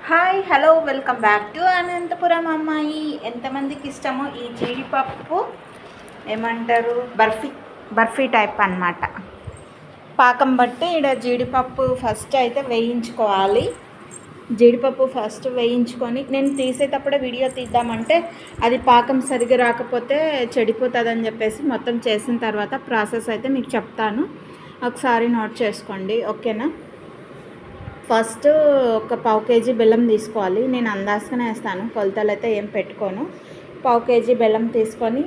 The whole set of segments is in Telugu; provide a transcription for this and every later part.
Hi hello welcome back to Anantapuram అమ్మాయి. ఎంతమందికి ఇష్టమో ఈ జీడిపప్పు ఏమంటారు బర్ఫీ టైప్ అన్నమాట. పాకం బట్టి ఇక్కడ జీడిపప్పు ఫస్ట్ అయితే వేయించుకోవాలి. జీడిపప్పు ఫస్ట్ వేయించుకొని నేను తీసేటప్పుడే వీడియో తీద్దామంటే అది పాకం సరిగ్గా రాకపోతే చెడిపోతుందని చెప్పేసి మొత్తం చేసిన తర్వాత ప్రాసెస్ అయితే మీకు చెప్తాను, ఒకసారి నోట్ చేసుకోండి, ఓకేనా. ఫస్ట్ ఒక పావు కేజీ బెల్లం తీసుకోవాలి. నేను అందాజగానే వేస్తాను, కొలతలు అయితే ఏం పెట్టుకోను. పావు కేజీ బెల్లం తీసుకొని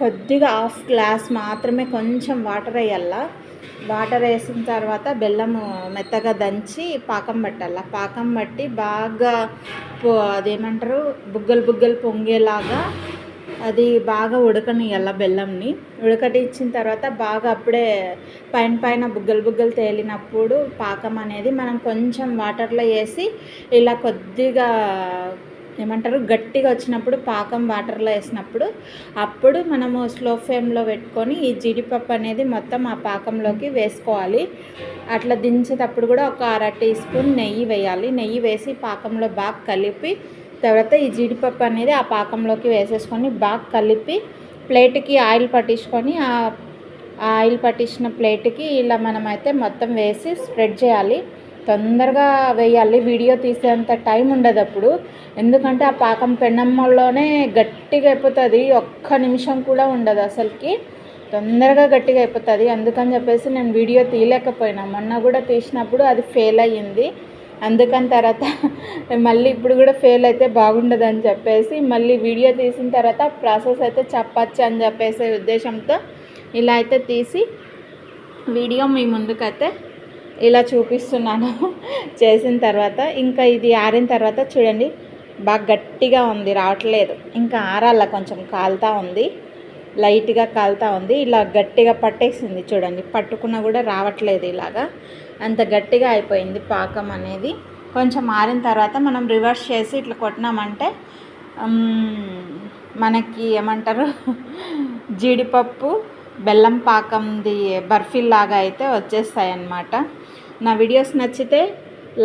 కొద్దిగా హాఫ్ గ్లాస్ మాత్రమే కొంచెం వాటర్ వేయాల. వాటర్ వేసిన తర్వాత బెల్లం మెత్తగా దంచి పాకం పట్టాల. పాకం పట్టి బాగా అదేమంటారు బుగ్గలు బుగ్గలు పొంగేలాగా అది బాగా ఉడకనియాల. బెల్లంని ఉడకనిచ్చిన తర్వాత బాగా అప్పుడే పైన బుగ్గలు బుగ్గలు తేలినప్పుడు పాకం అనేది మనం కొంచెం వాటర్లో వేసి ఇలా కొద్దిగా ఏమంటారు గట్టిగా వచ్చినప్పుడు పాకం వాటర్లో వేసినప్పుడు అప్పుడు మనము స్లో ఫ్లేమ్లో పెట్టుకొని ఈ జీడిపప్పు అనేది మొత్తం ఆ పాకంలోకి వేసుకోవాలి. అట్లా దించేటప్పుడు కూడా ఒక 1/2 టీ స్పూన్ నెయ్యి వేయాలి. నెయ్యి వేసి పాకంలో బాగా కలిపి తర్వాత ఈ జీడిపప్పు అనేది ఆ పాకంలోకి వేసేసుకొని బాగా కలిపి ప్లేట్కి ఆయిల్ పట్టించుకొని ఆ ఆయిల్ పట్టించిన ప్లేట్కి ఇలా మనమైతే మొత్తం వేసి స్ప్రెడ్ చేయాలి. తొందరగా వేయాలి, వీడియో తీసేంత టైం ఉండదు అప్పుడు, ఎందుకంటే ఆ పాకం పెన్నమ్మలోనే గట్టిగా అయిపోతుంది. ఒక్క నిమిషం కూడా ఉండదు అసలుకి, తొందరగా గట్టిగా అయిపోతుంది. అందుకని చెప్పేసి నేను వీడియో తీయలేకపోయినా, మొన్న కూడా తీసినప్పుడు అది ఫెయిల్ అయ్యింది. అందుకని తర్వాత మళ్ళీ ఇప్పుడు కూడా ఫెయిల్ అయితే బాగుండదని చెప్పేసి మళ్ళీ వీడియో తీసిన తర్వాత ప్రాసెస్ అయితే చెప్పచ్చు అని చెప్పేసే ఉద్దేశంతో ఇలా అయితే తీసి వీడియో మీ ముందుకైతే ఇలా చూపిస్తున్నాను. చేసిన తర్వాత ఇంకా ఇది ఆరిన తర్వాత చూడండి బాగా గట్టిగా ఉంది, రావట్లేదు. ఇంకా ఆరాల, కొంచెం కాలుతూ ఉంది, లైట్గా కాలుతూ ఉంది. ఇలా గట్టిగా పట్టేసింది చూడండి, పట్టుకున్నా కూడా రావట్లేదు. ఇలాగా అంత గట్టిగా అయిపోయింది పాకం అనేది. కొంచెం ఆరిన తర్వాత మనం రివర్స్ చేసి ఇట్లా కొట్టినామంటే మనకి ఏమంటారు జీడిపప్పు బెల్లం పాకంది బర్ఫీలాగా అయితే వచ్చేస్తాయి అన్నమాట. నా వీడియోస్ నచ్చితే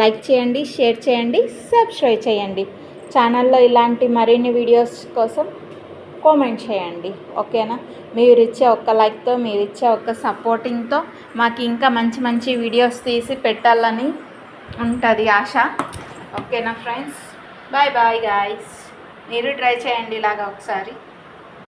లైక్ చేయండి, షేర్ చేయండి, సబ్స్క్రైబ్ చేయండి. ఛానల్లో ఇలాంటి మరిన్ని వీడియోస్ కోసం కామెంట్ చేయండి, ఓకేనా. మీరు ఇచ్చే ఒక్క లైక్తో, మీరు ఇచ్చే ఒక్క సపోర్టింగ్తో మాకు ఇంకా మంచి మంచి వీడియోస్ తీసి పెట్టాలని ఉంటుంది ఆశ, ఓకేనా ఫ్రెండ్స్. Bye bye guys. మీరు ట్రై చేయండి ఇలాగా ఒకసారి.